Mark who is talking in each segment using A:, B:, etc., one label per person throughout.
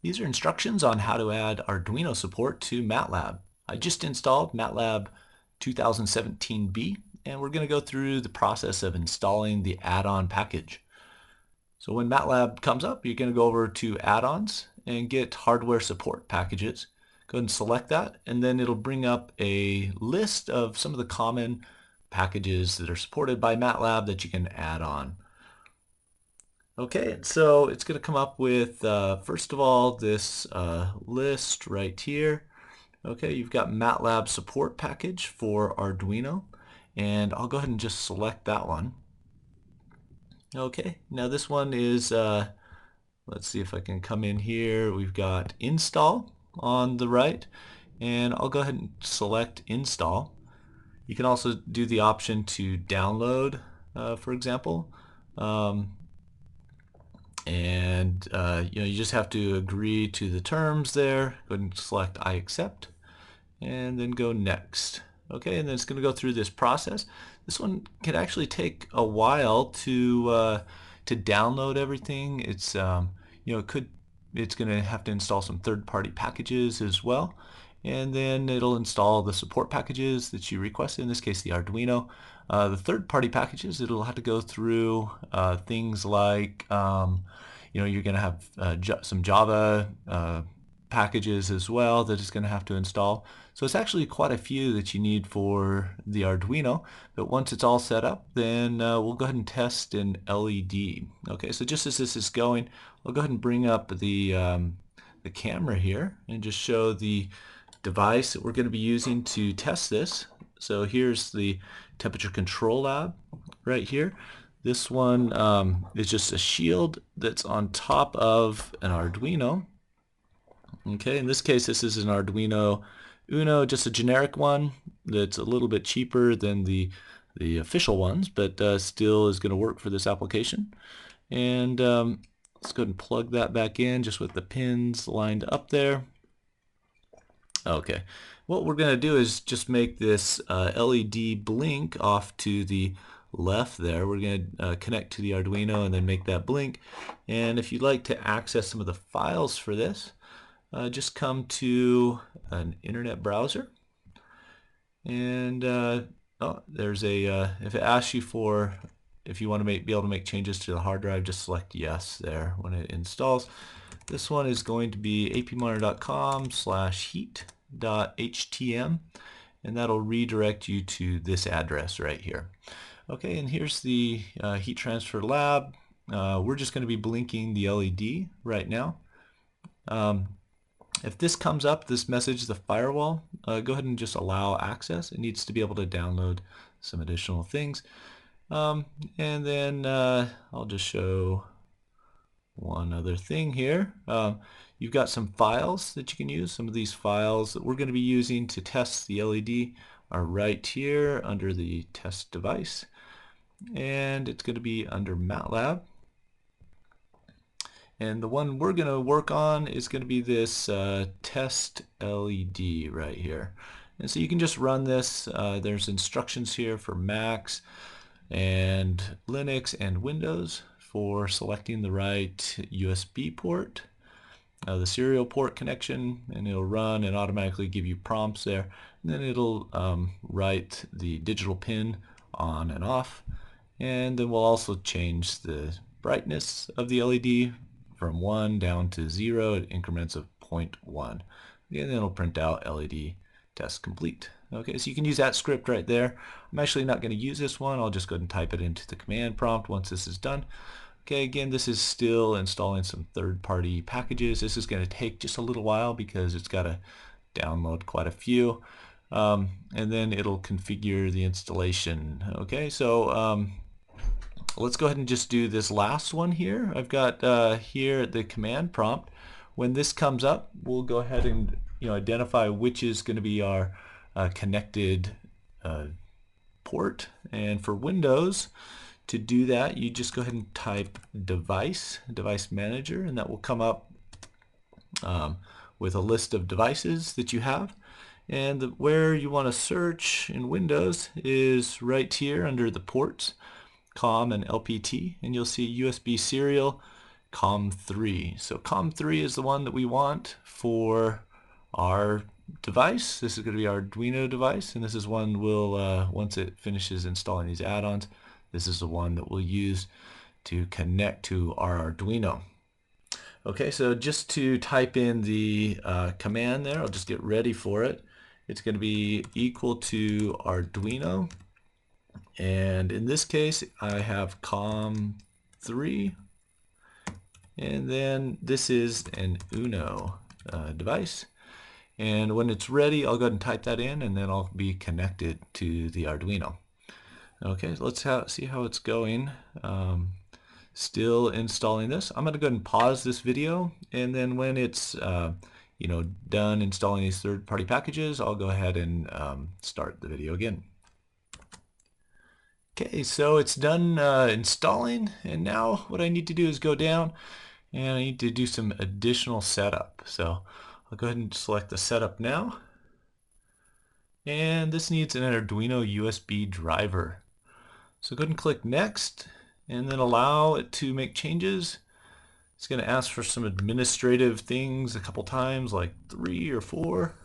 A: These are instructions on how to add Arduino support to MATLAB. I just installed MATLAB 2017B, and we're going to go through the process of installing the add-on package. So when MATLAB comes up, you're going to go over to add-ons and get hardware support packages. Go ahead and select that, and then it'll bring up a list of some of the common packages that are supported by MATLAB that you can add on. Okay, so it's going to come up with, first of all, this list right here. Okay, you've got MATLAB support package for Arduino, and I'll go ahead and just select that one. Okay, now this one is, let's see if I can come in here. We've got install on the right, and I'll go ahead and select install. You can also do the option to download, for example. You just have to agree to the terms there. Go ahead and select I accept, and then go next. Okay, and then it's going to go through this process. This one can actually take a while to download everything. It's it's going to have to install some third-party packages as well, and then it'll install the support packages that you requested. In this case, the Arduino. The third-party packages, it'll have to go through things like you're going to have some Java packages as well that it's going to have to install. So it's actually quite a few that you need for the Arduino, but once it's all set up, then we'll go ahead and test an LED. Okay, so just as this is going, I'll go ahead and bring up the camera here and just show the device that we're going to be using to test this. So here's the temperature control lab right here. This one is just a shield that's on top of an Arduino. Okay, in this case, this is an Arduino Uno, just a generic one that's a little bit cheaper than the official ones, but still is going to work for this application. And let's go ahead and plug that back in just with the pins lined up there. Okay, what we're going to do is just make this LED blink off to the left there. We're going to connect to the Arduino and then make that blink. And if you'd like to access some of the files for this, just come to an internet browser, and there's a if it asks you for if you want to be able to make changes to the hard drive, just select yes there when it installs. This one is going to be APMonitor.com/heat.htm, and that'll redirect you to this address right here. Okay, and here's the heat transfer lab. We're just going to be blinking the LED right now. If this comes up, this message, the firewall, go ahead and just allow access. It needs to be able to download some additional things. And then I'll just show one other thing here. You've got some files that you can use. Some of these files that we're going to be using to test the LED are right here under the test device. And it's going to be under MATLAB. And the one we're going to work on is going to be this test LED right here. And so you can just run this. There's instructions here for Macs and Linux and Windows for selecting the right USB port, the serial port connection, and it'll run and automatically give you prompts there. And then it'll write the digital pin on and off. And then we'll also change the brightness of the LED from 1 down to 0 at increments of 0.1. And then it'll print out LED test complete. Okay, so you can use that script right there. I'm actually not going to use this one. I'll just go ahead and type it into the command prompt once this is done. Okay, again, this is still installing some third-party packages. This is going to take just a little while because it's got to download quite a few. And then it'll configure the installation. Okay, so let's go ahead and just do this last one here. I've got here the command prompt. When this comes up, we'll go ahead and identify which is going to be our connected port. And for Windows, to do that, you just go ahead and type device manager, and that will come up with a list of devices that you have. And where you want to search in Windows is right here under the ports, COM and LPT, and you'll see USB serial COM3. So COM3 is the one that we want for our device. This is going to be our Arduino device, and this is one we'll, once it finishes installing these add-ons, this is the one that we'll use to connect to our Arduino. Okay, so just to type in the command there, I'll just get ready for it. It's going to be equal to Arduino, and in this case I have COM3, and then this is an Uno device. And when it's ready, I'll go ahead and type that in, and then I'll be connected to the Arduino. Okay, so let's see how it's going. Still installing this. I'm going to go ahead and pause this video, and then when it's done installing these third-party packages, I'll go ahead and start the video again. Okay, so it's done installing, and now what I need to do is go down and I need to do some additional setup. So I'll go ahead and select the setup now, and this needs an Arduino USB driver. So go ahead and click next, and then allow it to make changes. It's going to ask for some administrative things a couple times, like 3 or 4.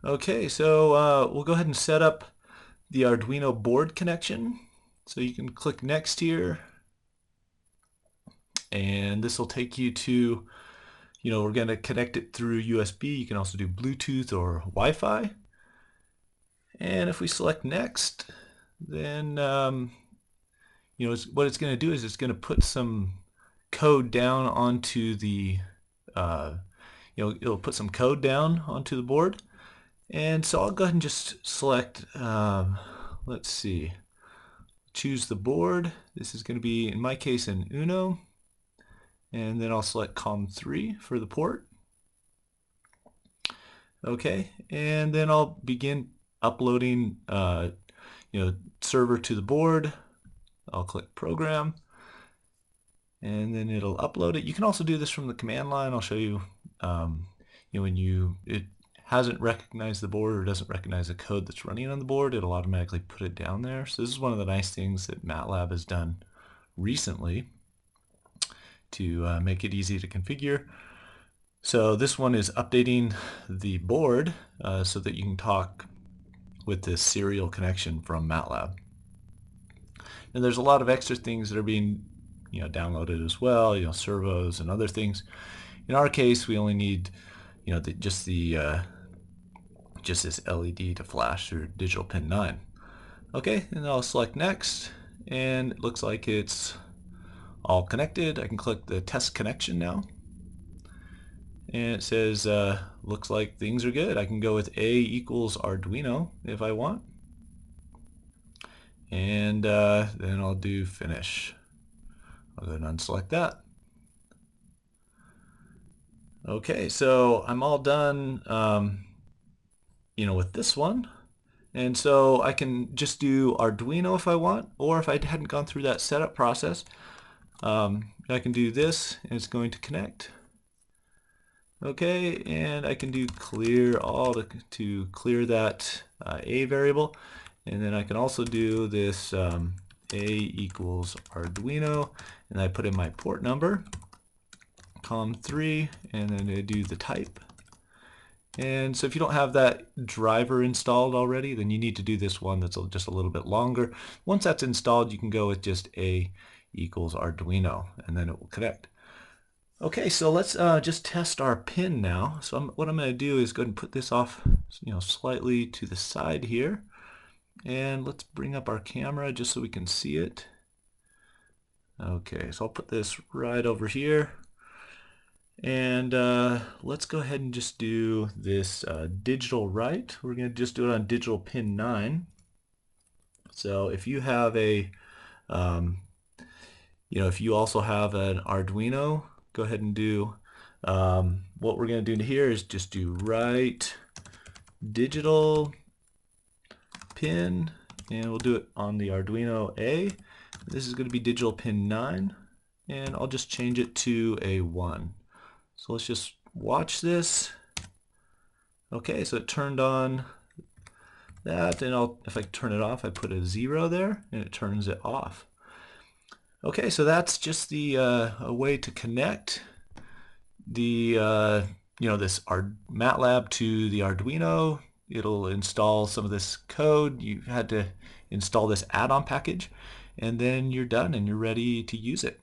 A: Okay, so we'll go ahead and set up the Arduino board connection. So you can click next here, and this will take you to, we're going to connect it through USB. You can also do Bluetooth or Wi-Fi. And if we select next, then what it's going to do is it's going to put some code down onto the it'll put some code down onto the board. And so I'll go ahead and just select let's see, choose the board. This is going to be, in my case, an Uno, and then I'll select COM3 for the port. Okay, and then I'll begin uploading server to the board. I'll click program, and then it'll upload it. You can also do this from the command line. I'll show you, when it hasn't recognized the board or doesn't recognize the code that's running on the board, it'll automatically put it down there. So this is one of the nice things that MATLAB has done recently to make it easy to configure. So this one is updating the board so that you can talk with this serial connection from MATLAB. And there's a lot of extra things that are being downloaded as well, servos and other things. In our case, we only need just this LED to flash through digital pin 9. Okay, and I'll select next, and it looks like it's all connected. I can click the test connection now, and it says looks like things are good. I can go with A equals Arduino if I want, and then I'll do finish. I'll go ahead and unselect that. Okay, so I'm all done with this one, and so I can just do Arduino if I want, or if I hadn't gone through that setup process, I can do this, and it's going to connect. Okay, and I can do clear all to clear that A variable, and then I can also do this A equals Arduino, and I put in my port number, COM3, and then I do the type. And so if you don't have that driver installed already, then you need to do this one that's just a little bit longer. Once that's installed, you can go with just A equals Arduino, and then it will connect. Okay, so let's just test our pin now. So what I'm going to do is go ahead and put this off slightly to the side here, and let's bring up our camera just so we can see it. Okay, so I'll put this right over here. And let's go ahead and just do this digital write. We're going to just do it on digital pin 9. So if you have a, if you also have an Arduino, go ahead and do, what we're going to do here is just do write digital pin, and we'll do it on the Arduino A. This is going to be digital pin 9, and I'll just change it to a 1. So let's just watch this. Okay, so it turned on that, and if I turn it off, I put a 0 there, and it turns it off. Okay, so that's just the a way to connect the this MATLAB to the Arduino. It'll install some of this code. You had to install this add-on package, and then you're done and you're ready to use it.